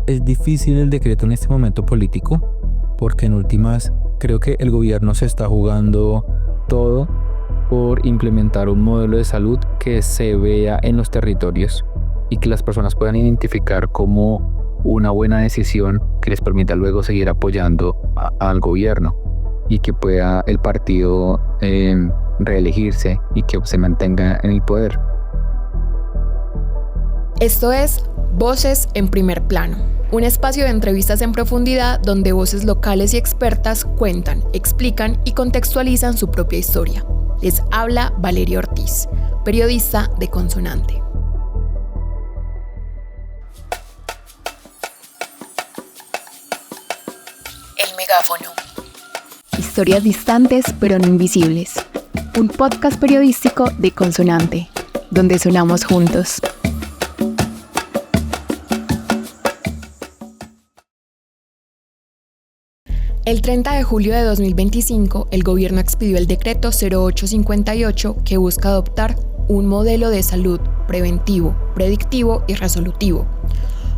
Es difícil el decreto en este momento político, porque en últimas creo que el gobierno se está jugando todo por implementar un modelo de salud que se vea en los territorios y que las personas puedan identificar como una buena decisión que les permita luego seguir apoyando al gobierno y que pueda el partido reelegirse y que se mantenga en el poder. Esto es Voces en Primer Plano, un espacio de entrevistas en profundidad donde voces locales y expertas cuentan, explican y contextualizan su propia historia. Les habla Valeria Ortiz, periodista de Consonante. El megáfono. Historias distantes pero no invisibles. Un podcast periodístico de Consonante, donde sonamos juntos. El 30 de julio de 2025, el gobierno expidió el decreto 0858 que busca adoptar un modelo de salud preventivo, predictivo y resolutivo,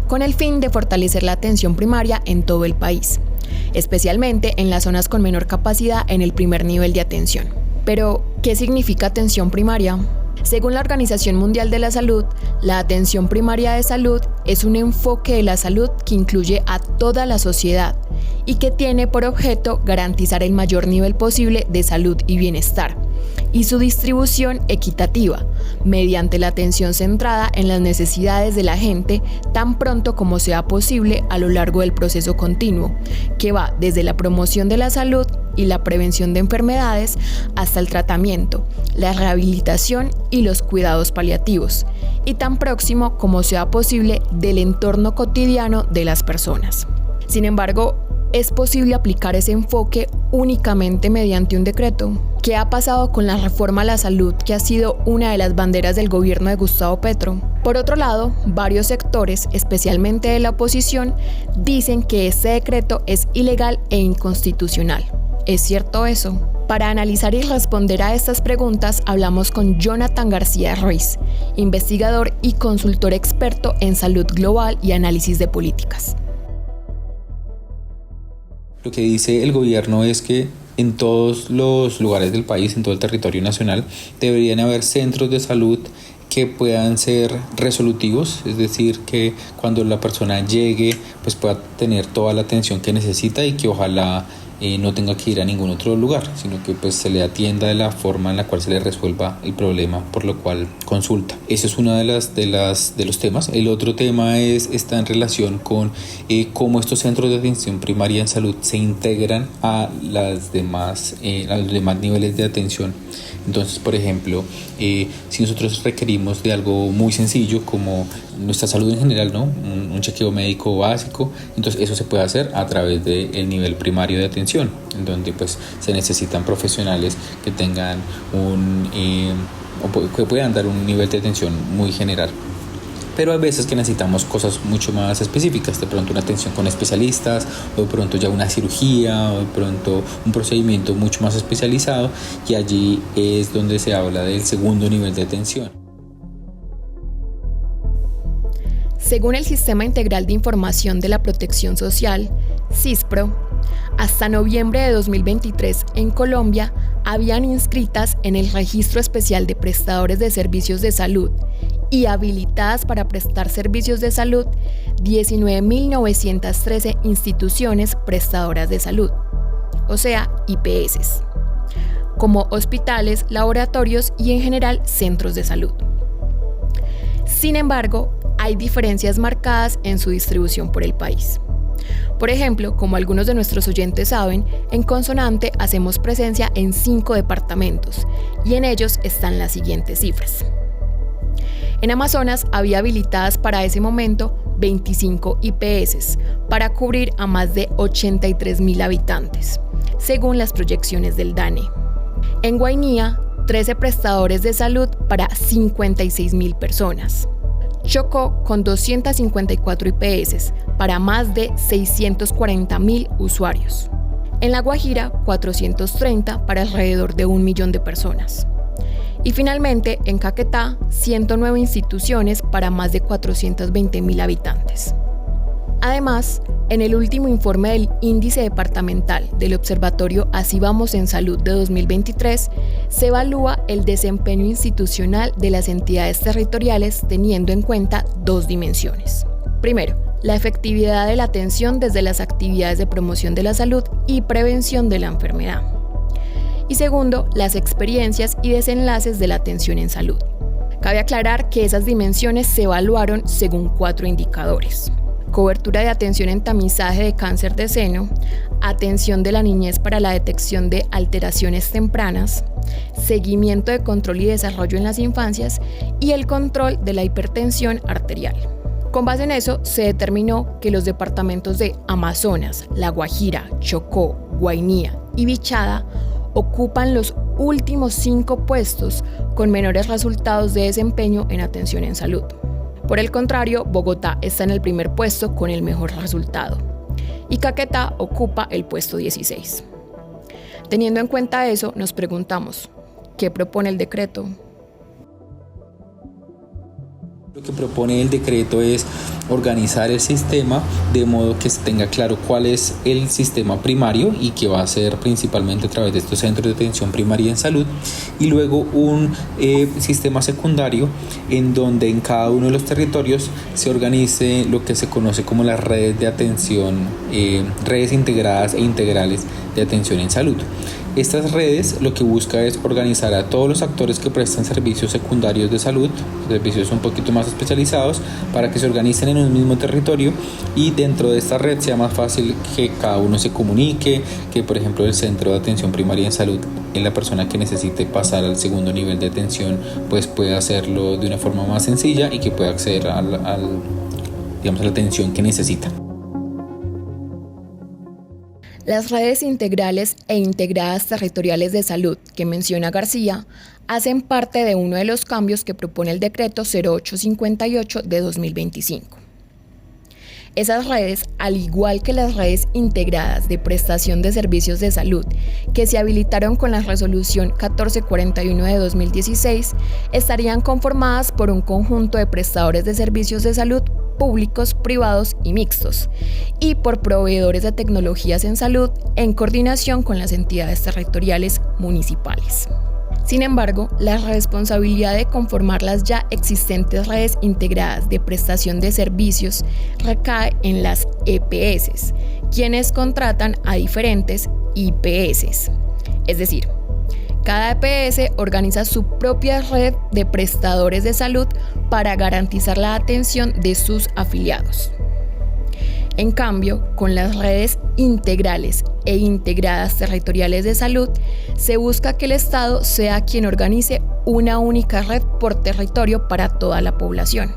con el fin de fortalecer la atención primaria en todo el país, especialmente en las zonas con menor capacidad en el primer nivel de atención. Pero, ¿qué significa atención primaria? Según la Organización Mundial de la Salud, la atención primaria de salud es un enfoque de la salud que incluye a toda la sociedad y que tiene por objeto garantizar el mayor nivel posible de salud y bienestar, y su distribución equitativa, mediante la atención centrada en las necesidades de la gente tan pronto como sea posible a lo largo del proceso continuo, que va desde la promoción de la salud y la prevención de enfermedades hasta el tratamiento, la rehabilitación y los cuidados paliativos, y tan próximo como sea posible del entorno cotidiano de las personas. Sin embargo, ¿es posible aplicar ese enfoque únicamente mediante un decreto? ¿Qué ha pasado con la reforma a la salud, que ha sido una de las banderas del gobierno de Gustavo Petro? Por otro lado, varios sectores, especialmente de la oposición, dicen que este decreto es ilegal e inconstitucional. ¿Es cierto eso? Para analizar y responder a estas preguntas, hablamos con Jonathan García Ruiz, investigador y consultor experto en salud global y análisis de políticas. Lo que dice el gobierno es que en todos los lugares del país, en todo el territorio nacional, deberían haber centros de salud que puedan ser resolutivos, es decir, que cuando la persona llegue pues pueda tener toda la atención que necesita y que ojalá no tenga que ir a ningún otro lugar, sino que pues se le atienda de la forma en la cual se le resuelva el problema por lo cual consulta. Ese es uno de los temas. El otro tema está en relación con cómo estos centros de atención primaria en salud se integran a los demás niveles de atención. Entonces, por ejemplo, si nosotros requerimos de algo muy sencillo como nuestra salud en general, ¿no? Un chequeo médico básico, entonces eso se puede hacer a través del nivel primario de atención, en donde pues se necesitan profesionales que tengan que puedan dar un nivel de atención muy general. Pero hay veces que necesitamos cosas mucho más específicas, de pronto una atención con especialistas, o de pronto ya una cirugía, o de pronto un procedimiento mucho más especializado, y allí es donde se habla del segundo nivel de atención. Según el Sistema Integral de Información de la Protección Social, SISPRO, hasta noviembre de 2023 en Colombia habían inscritas en el Registro Especial de Prestadores de Servicios de Salud y habilitadas para prestar servicios de salud 19.913 instituciones prestadoras de salud, o sea, IPS, como hospitales, laboratorios y en general centros de salud. Sin embargo, hay diferencias marcadas en su distribución por el país. Por ejemplo, como algunos de nuestros oyentes saben, en Consonante hacemos presencia en 5 departamentos y en ellos están las siguientes cifras. En Amazonas había habilitadas para ese momento 25 IPS para cubrir a más de 83.000 habitantes, según las proyecciones del DANE. En Guainía, 13 prestadores de salud para 56.000 personas. Chocó con 254 IPS para más de 640.000 usuarios. En La Guajira, 430 para alrededor de 1 millón de personas. Y finalmente, en Caquetá, 109 instituciones para más de 420.000 habitantes. Además, en el último informe del Índice Departamental del Observatorio Así Vamos en Salud de 2023, se evalúa el desempeño institucional de las entidades territoriales teniendo en cuenta dos dimensiones. Primero, la efectividad de la atención desde las actividades de promoción de la salud y prevención de la enfermedad. Y segundo, las experiencias y desenlaces de la atención en salud. Cabe aclarar que esas dimensiones se evaluaron según 4 indicadores: cobertura de atención en tamizaje de cáncer de seno, atención de la niñez para la detección de alteraciones tempranas, seguimiento de control y desarrollo en las infancias y el control de la hipertensión arterial. Con base en eso, se determinó que los departamentos de Amazonas, La Guajira, Chocó, Guainía y Bichada ocupan los últimos 5 puestos con menores resultados de desempeño en atención en salud. Por el contrario, Bogotá está en el primer puesto con el mejor resultado y Caquetá ocupa el puesto 16. Teniendo en cuenta eso, nos preguntamos, ¿qué propone el decreto? Lo que propone el decreto es organizar el sistema de modo que se tenga claro cuál es el sistema primario y que va a ser principalmente a través de estos centros de atención primaria en salud, y luego un sistema secundario en donde en cada uno de los territorios se organice lo que se conoce como las redes de atención, redes integradas e integrales de atención en salud. Estas redes lo que busca es organizar a todos los actores que prestan servicios secundarios de salud, servicios un poquito más especializados, para que se organicen en un mismo territorio y dentro de esta red sea más fácil que cada uno se comunique, que por ejemplo el centro de atención primaria en salud, en la persona que necesite pasar al segundo nivel de atención, pues pueda hacerlo de una forma más sencilla y que pueda acceder a la atención que necesita. Las redes integrales e integradas territoriales de salud que menciona García hacen parte de uno de los cambios que propone el decreto 0858 de 2025. Esas redes, al igual que las redes integradas de prestación de servicios de salud que se habilitaron con la resolución 1441 de 2016, estarían conformadas por un conjunto de prestadores de servicios de salud públicos, privados y mixtos, y por proveedores de tecnologías en salud en coordinación con las entidades territoriales municipales. Sin embargo, la responsabilidad de conformar las ya existentes redes integradas de prestación de servicios recae en las EPS, quienes contratan a diferentes IPS. Es decir, cada EPS organiza su propia red de prestadores de salud para garantizar la atención de sus afiliados. En cambio, con las redes integrales e integradas territoriales de salud, se busca que el Estado sea quien organice una única red por territorio para toda la población.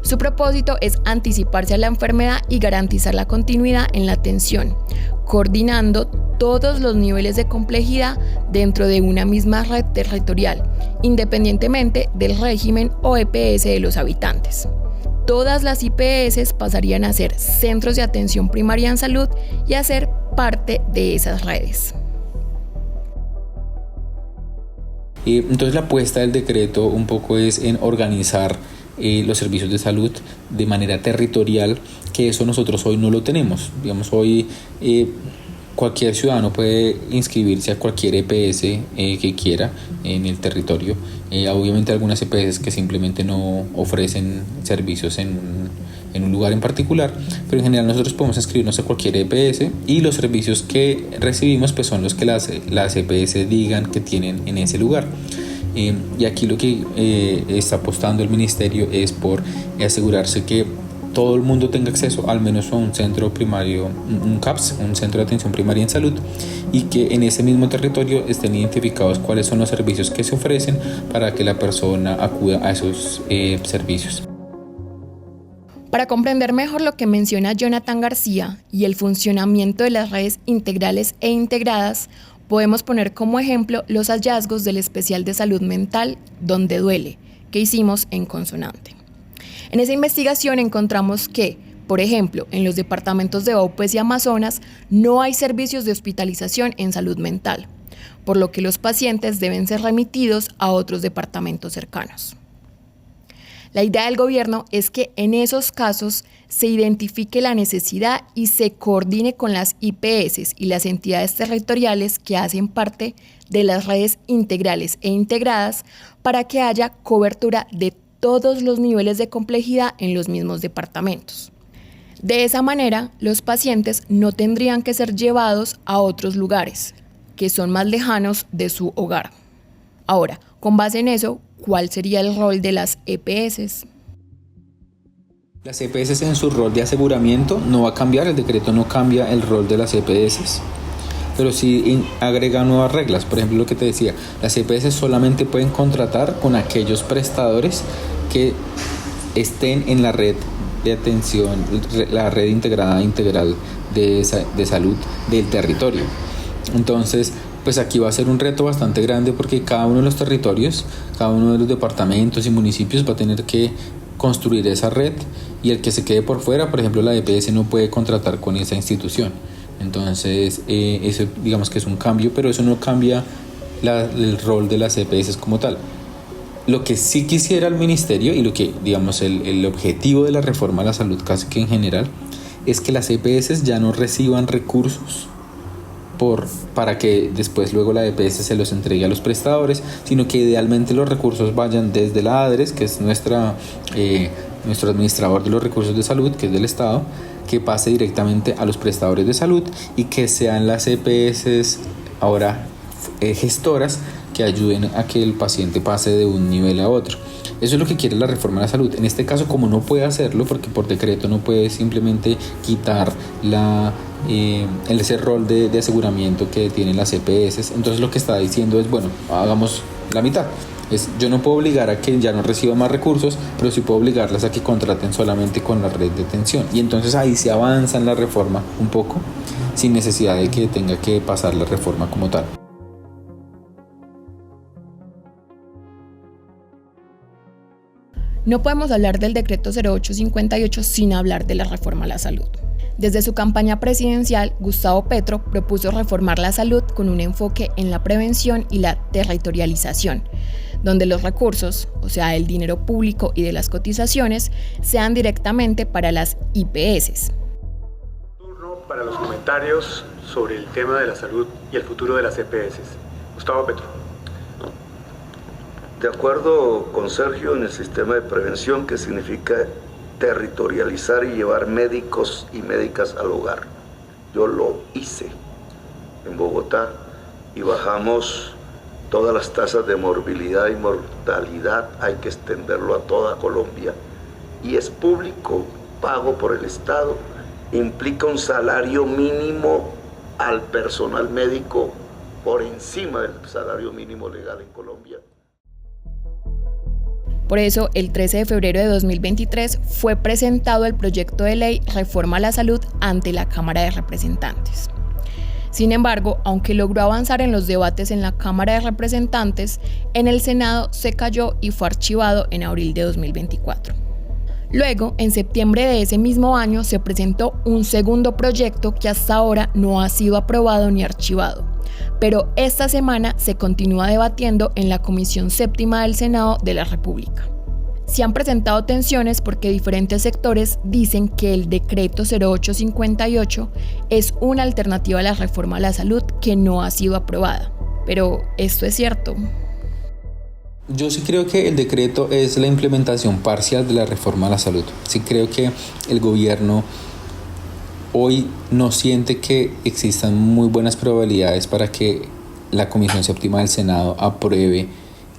Su propósito es anticiparse a la enfermedad y garantizar la continuidad en la atención, coordinando todos los niveles de complejidad dentro de una misma red territorial, independientemente del régimen o EPS de los habitantes. Todas las IPS pasarían a ser centros de atención primaria en salud y a ser parte de esas redes. Entonces la apuesta del decreto un poco es en organizar los servicios de salud de manera territorial, que eso nosotros hoy no lo tenemos. Digamos, hoy cualquier ciudadano puede inscribirse a cualquier EPS que quiera en el territorio. Obviamente algunas EPS que simplemente no ofrecen servicios en un lugar en particular, pero en general nosotros podemos inscribirnos a cualquier EPS y los servicios que recibimos pues son los que las EPS digan que tienen en ese lugar. Y aquí lo que está apostando el ministerio es por asegurarse que todo el mundo tenga acceso al menos a un centro primario, un CAPS, un centro de atención primaria en salud, y que en ese mismo territorio estén identificados cuáles son los servicios que se ofrecen para que la persona acuda a esos servicios. Para comprender mejor lo que menciona Jonathan García y el funcionamiento de las redes integrales e integradas, podemos poner como ejemplo los hallazgos del especial de salud mental Donde Duele, que hicimos en Consonante. En esa investigación encontramos que, por ejemplo, en los departamentos de Vaupés y Amazonas no hay servicios de hospitalización en salud mental, por lo que los pacientes deben ser remitidos a otros departamentos cercanos. La idea del gobierno es que en esos casos se identifique la necesidad y se coordine con las IPS y las entidades territoriales que hacen parte de las redes integrales e integradas para que haya cobertura de todos los niveles de complejidad en los mismos departamentos. De esa manera, los pacientes no tendrían que ser llevados a otros lugares, que son más lejanos de su hogar. Ahora, con base en eso, ¿cuál sería el rol de las EPS? Las EPS en su rol de aseguramiento no va a cambiar, el decreto no cambia el rol de las EPS, pero sí agrega nuevas reglas. Por ejemplo, lo que te decía, las EPS solamente pueden contratar con aquellos prestadores que estén en la red de atención, la red integrada integral de salud del territorio. Entonces, pues aquí va a ser un reto bastante grande porque cada uno de los territorios, cada uno de los departamentos y municipios va a tener que construir esa red, y el que se quede por fuera, por ejemplo la EPS, no puede contratar con esa institución. Entonces eso digamos que es un cambio, pero eso no cambia el rol de las EPS como tal. Lo que sí quisiera el ministerio, y lo que digamos el objetivo de la reforma a la salud casi que en general, es que las EPS ya no reciban recursos para que después luego la EPS se los entregue a los prestadores, sino que idealmente los recursos vayan desde la ADRES, que es nuestro administrador de los recursos de salud, que es del Estado, que pase directamente a los prestadores de salud, y que sean las EPS ahora gestoras que ayuden a que el paciente pase de un nivel a otro. Eso es lo que quiere la reforma de la salud. En este caso, como no puede hacerlo, porque por decreto no puede simplemente quitar ese rol de aseguramiento que tienen las EPS, entonces lo que está diciendo es, bueno, hagamos la mitad. Yo no puedo obligar a que ya no reciban más recursos, pero sí puedo obligarlas a que contraten solamente con la red de atención. Y entonces ahí se avanza en la reforma un poco, sin necesidad de que tenga que pasar la reforma como tal. No podemos hablar del decreto 0858 sin hablar de la reforma a la salud. Desde su campaña presidencial, Gustavo Petro propuso reformar la salud con un enfoque en la prevención y la territorialización, donde los recursos, o sea, el dinero público y de las cotizaciones, sean directamente para las IPS. Turno para los comentarios sobre el tema de la salud y el futuro de las EPS. Gustavo Petro. De acuerdo con Sergio, en el sistema de prevención, que significa territorializar y llevar médicos y médicas al hogar. Yo lo hice en Bogotá y bajamos todas las tasas de morbilidad y mortalidad. Hay que extenderlo a toda Colombia. Y es público, pago por el Estado. Implica un salario mínimo al personal médico por encima del salario mínimo legal en Colombia. Por eso, el 13 de febrero de 2023 fue presentado el proyecto de ley Reforma a la Salud ante la Cámara de Representantes. Sin embargo, aunque logró avanzar en los debates en la Cámara de Representantes, en el Senado se cayó y fue archivado en abril de 2024. Luego, en septiembre de ese mismo año, se presentó un segundo proyecto que hasta ahora no ha sido aprobado ni archivado. Pero esta semana se continúa debatiendo en la Comisión Séptima del Senado de la República. Se han presentado tensiones porque diferentes sectores dicen que el decreto 0858 es una alternativa a la reforma a la salud que no ha sido aprobada. Pero, ¿esto es cierto? Yo sí creo que el decreto es la implementación parcial de la reforma a la salud. Sí creo que el gobierno hoy no siente que existan muy buenas probabilidades para que la Comisión Séptima del Senado apruebe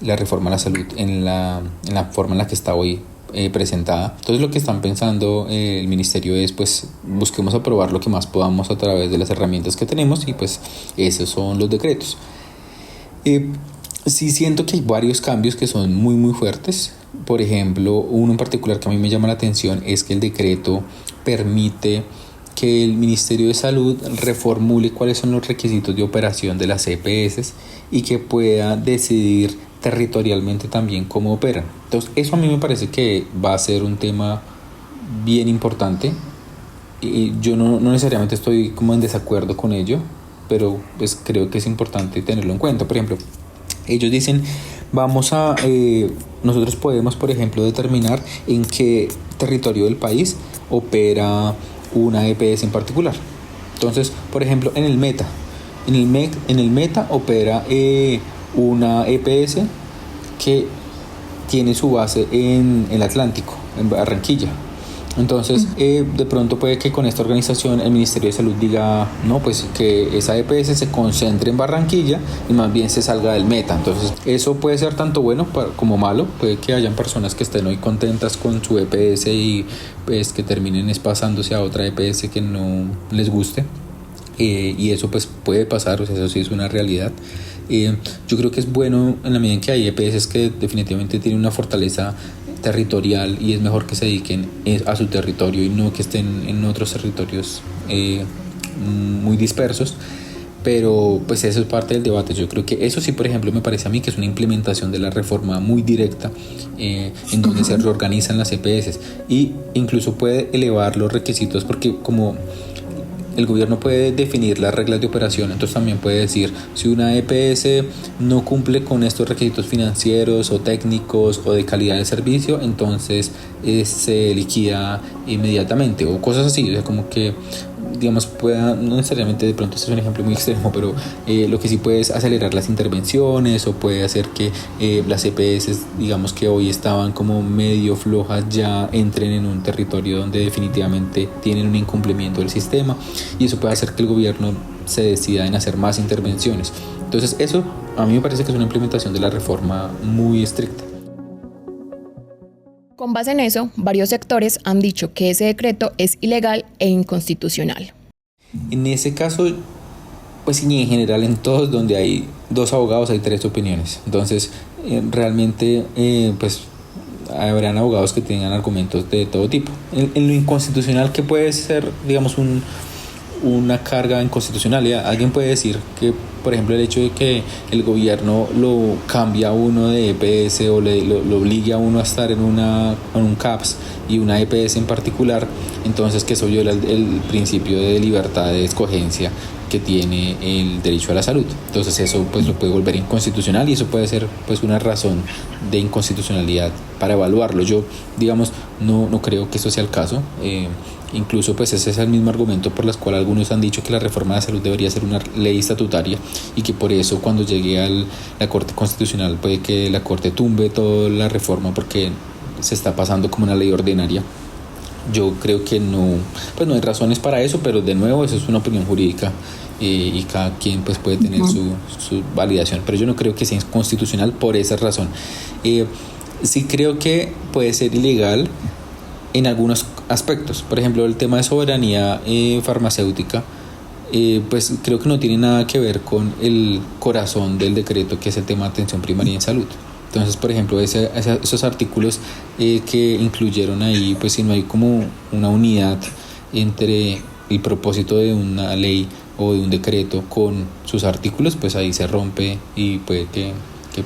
la reforma a la salud en la forma en la que está hoy presentada. Entonces lo que están pensando el ministerio es, pues, busquemos aprobar lo que más podamos a través de las herramientas que tenemos, y pues esos son los decretos. Sí siento que hay varios cambios que son muy muy fuertes. Por ejemplo, uno en particular que a mí me llama la atención es que el decreto permite que el Ministerio de Salud reformule cuáles son los requisitos de operación de las EPS y que pueda decidir territorialmente también cómo operan. Entonces, eso a mí me parece que va a ser un tema bien importante. Y yo no necesariamente estoy como en desacuerdo con ello, pero pues creo que es importante tenerlo en cuenta. Por ejemplo, ellos dicen, vamos a nosotros podemos, por ejemplo, determinar en qué territorio del país opera una EPS en particular. Entonces, por ejemplo, en el Meta opera una EPS que tiene su base en el Atlántico, en Barranquilla. Entonces, de pronto puede que con esta organización el Ministerio de Salud diga, no, pues que esa EPS se concentre en Barranquilla y más bien se salga del Meta. Entonces, eso puede ser tanto bueno como malo. Puede que hayan personas que estén hoy contentas con su EPS y pues que terminen pasándose a otra EPS que no les guste. Y eso pues puede pasar, o sea, eso sí es una realidad. Yo creo que es bueno en la medida en que hay EPS que definitivamente tienen una fortaleza territorial y es mejor que se dediquen a su territorio y no que estén en otros territorios muy dispersos, pero pues eso es parte del debate. Yo creo que eso sí, por ejemplo, me parece a mí que es una implementación de la reforma muy directa, en donde se reorganizan las EPS y incluso puede elevar los requisitos, porque como el gobierno puede definir las reglas de operación, entonces también puede decir si una EPS no cumple con estos requisitos financieros o técnicos o de calidad del servicio, entonces se liquida inmediatamente o cosas así. O sea, como que digamos pueda, no necesariamente, de pronto este es un ejemplo muy extremo, pero lo que sí puede es acelerar las intervenciones o puede hacer que las EPS, digamos que hoy estaban como medio flojas, ya entren en un territorio donde definitivamente tienen un incumplimiento del sistema, y eso puede hacer que el gobierno se decida en hacer más intervenciones. Entonces eso a mí me parece que es una implementación de la reforma muy estricta. Con base en eso, varios sectores han dicho que ese decreto es ilegal e inconstitucional. En ese caso, pues y en general en todos donde hay dos abogados hay tres opiniones. Entonces, realmente, pues habrán abogados que tengan argumentos de todo tipo. En lo inconstitucional, que puede ser, digamos, una carga inconstitucionalidad. Alguien puede decir que, por ejemplo, el hecho de que el gobierno lo cambie a uno de EPS o lo obligue a uno a estar en un CAPS y una EPS en particular, entonces que eso viola el principio de libertad de escogencia que tiene el derecho a la salud. Entonces eso pues lo puede volver inconstitucional y eso puede ser pues una razón de inconstitucionalidad para evaluarlo. Yo, digamos, no creo que eso sea el caso. Incluso pues ese es el mismo argumento por el cual algunos han dicho que la reforma de salud debería ser una ley estatutaria y que por eso cuando llegue a la Corte Constitucional puede que la Corte tumbe toda la reforma porque se está pasando como una ley ordinaria. Yo creo que no hay razones para eso, pero de nuevo eso es una opinión jurídica y cada quien pues puede tener su validación, pero yo no creo que sea inconstitucional por esa razón. Sí creo que puede ser ilegal en algunos aspectos, por ejemplo el tema de soberanía farmacéutica, pues creo que no tiene nada que ver con el corazón del decreto, que es el tema de atención primaria en salud. Entonces, por ejemplo, esos artículos que incluyeron ahí, pues si no hay como una unidad entre el propósito de una ley o de un decreto con sus artículos, pues ahí se rompe y puede que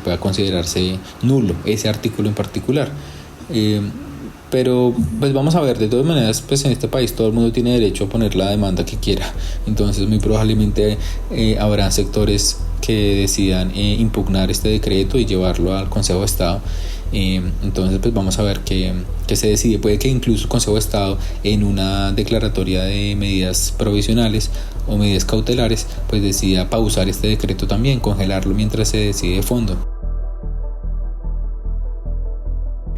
pueda considerarse nulo ese artículo en particular. Pero pues vamos a ver, de todas maneras pues en este país todo el mundo tiene derecho a poner la demanda que quiera, entonces muy probablemente habrá sectores que decidan impugnar este decreto y llevarlo al Consejo de Estado. Entonces pues vamos a ver qué se decide. Puede que incluso el Consejo de Estado en una declaratoria de medidas provisionales o medidas cautelares pues decida pausar este decreto también, congelarlo mientras se decide de fondo.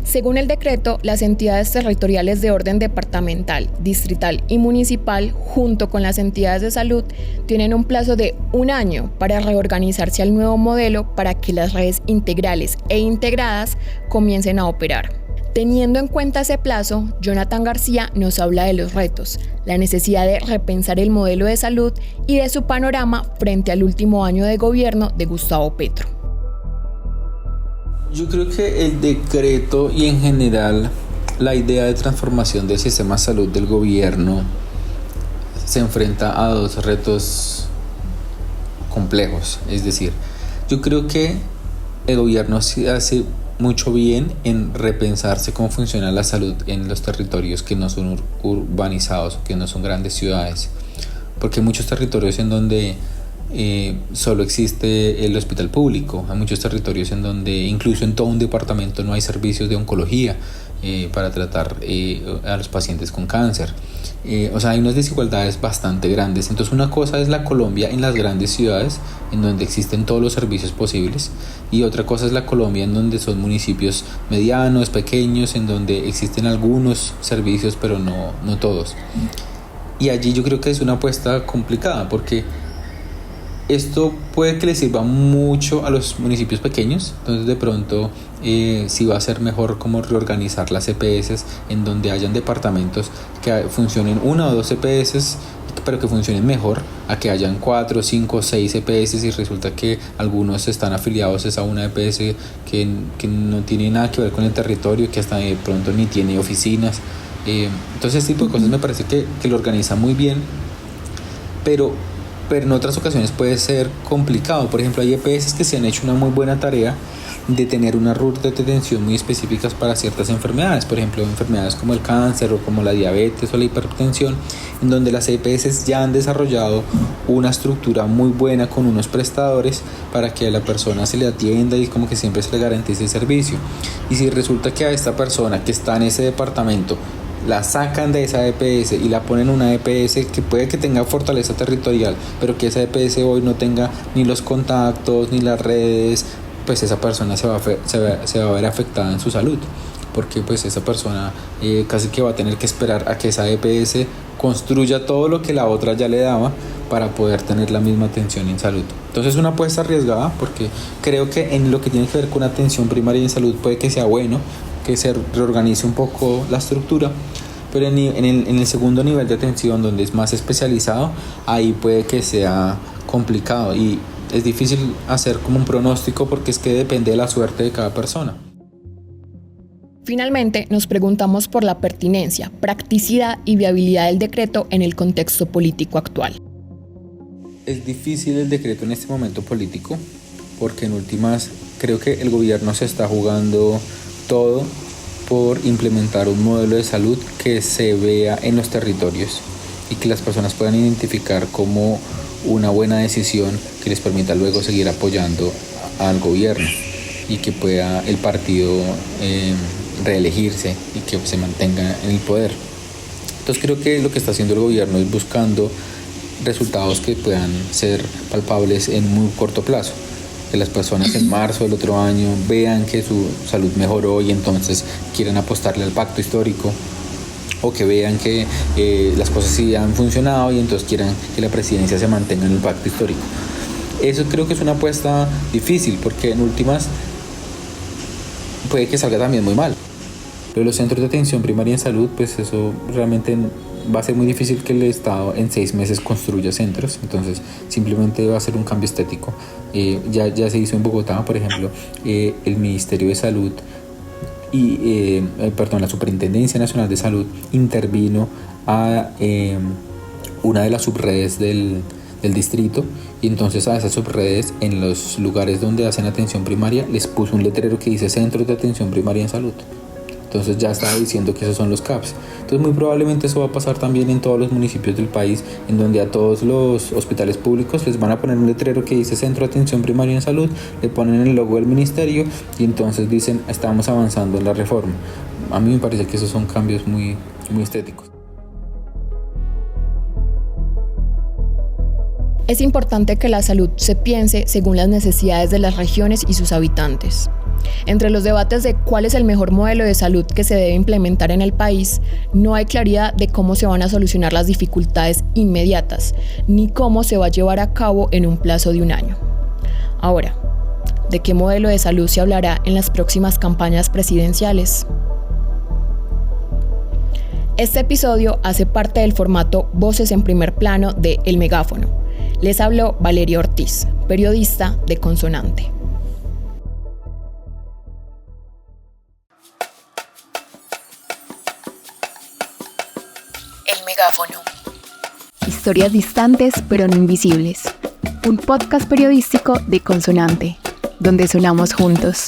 Según el decreto, las entidades territoriales de orden departamental, distrital y municipal, junto con las entidades de salud, tienen un plazo de 1 año para reorganizarse al nuevo modelo para que las redes integrales e integradas comiencen a operar. Teniendo en cuenta ese plazo, Jonathan García nos habla de los retos, la necesidad de repensar el modelo de salud y de su panorama frente al último año de gobierno de Gustavo Petro. Yo creo que el decreto y en general la idea de transformación del sistema de salud del gobierno se enfrenta a dos retos complejos. Es decir, yo creo que el gobierno hace mucho bien en repensarse cómo funciona la salud en los territorios que no son urbanizados, que no son grandes ciudades, porque hay muchos territorios en donde solo existe el hospital público. Hay muchos territorios en donde incluso en todo un departamento no hay servicios de oncología para tratar a los pacientes con cáncer. O sea, hay unas desigualdades bastante grandes. Entonces, una cosa es la Colombia en las grandes ciudades, en donde existen todos los servicios posibles, y otra cosa es la Colombia en donde son municipios medianos, pequeños, en donde existen algunos servicios, pero no todos. Y allí yo creo que es una apuesta complicada, porque esto puede que le sirva mucho a los municipios pequeños. Entonces, de pronto, sí va a ser mejor como reorganizar las EPS en donde hayan departamentos que funcionen 1 o 2 EPS, pero que funcionen mejor, a que hayan 4, 5, 6 EPS y resulta que algunos están afiliados a una EPS que no tiene nada que ver con el territorio, que hasta de pronto ni tiene oficinas. Entonces, este tipo de cosas me parece que lo organiza muy bien, pero en otras ocasiones puede ser complicado. Por ejemplo, hay EPS que se han hecho una muy buena tarea de tener unas rutas de atención muy específicas para ciertas enfermedades, por ejemplo, enfermedades como el cáncer o como la diabetes o la hipertensión, en donde las EPS ya han desarrollado una estructura muy buena con unos prestadores para que a la persona se le atienda y como que siempre se le garantice el servicio. Y si resulta que a esta persona que está en ese departamento la sacan de esa EPS y la ponen en una EPS que puede que tenga fortaleza territorial, pero que esa EPS hoy no tenga ni los contactos ni las redes, pues esa persona se va a ver afectada en su salud, porque pues esa persona casi que va a tener que esperar a que esa EPS construya todo lo que la otra ya le daba para poder tener la misma atención en salud. Entonces, es una apuesta arriesgada, porque creo que en lo que tiene que ver con atención primaria en salud puede que sea bueno que se reorganice un poco la estructura, pero en el segundo nivel de atención, donde es más especializado, ahí puede que sea complicado y es difícil hacer como un pronóstico, porque es que depende de la suerte de cada persona. Finalmente, nos preguntamos por la pertinencia, practicidad y viabilidad del decreto en el contexto político actual. Es difícil el decreto en este momento político, porque en últimas creo que el gobierno se está jugando todo por implementar un modelo de salud que se vea en los territorios y que las personas puedan identificar como una buena decisión que les permita luego seguir apoyando al gobierno y que pueda el partido reelegirse y que se mantenga en el poder. Entonces, creo que lo que está haciendo el gobierno es buscando resultados que puedan ser palpables en muy corto plazo, que las personas en marzo del otro año vean que su salud mejoró y entonces quieran apostarle al pacto histórico, o que vean que las cosas sí han funcionado y entonces quieran que la presidencia se mantenga en el pacto histórico. Eso creo que es una apuesta difícil, porque en últimas puede que salga también muy mal. Pero los centros de atención primaria en salud, pues eso realmente va a ser muy difícil que el Estado en 6 meses construya centros, entonces simplemente va a ser un cambio estético. Ya se hizo en Bogotá, por ejemplo, el Ministerio de Salud y la Superintendencia Nacional de Salud intervino a una de las subredes del distrito, y entonces a esas subredes, en los lugares donde hacen atención primaria, les puso un letrero que dice Centros de Atención Primaria en Salud. Entonces ya estaba diciendo que esos son los CAPS. Entonces muy probablemente eso va a pasar también en todos los municipios del país, en donde a todos los hospitales públicos les van a poner un letrero que dice Centro de Atención Primaria en Salud, le ponen el logo del ministerio y entonces dicen estamos avanzando en la reforma. A mí me parece que esos son cambios muy, muy estéticos. Es importante que la salud se piense según las necesidades de las regiones y sus habitantes. Entre los debates de cuál es el mejor modelo de salud que se debe implementar en el país, no hay claridad de cómo se van a solucionar las dificultades inmediatas, ni cómo se va a llevar a cabo en un plazo de 1 año. Ahora, ¿de qué modelo de salud se hablará en las próximas campañas presidenciales? Este episodio hace parte del formato Voces en Primer Plano de El Megáfono. Les habló Valeria Ortiz, periodista de Consonante. El Megáfono. Historias distantes pero no invisibles. Un podcast periodístico de Consonante, donde sonamos juntos.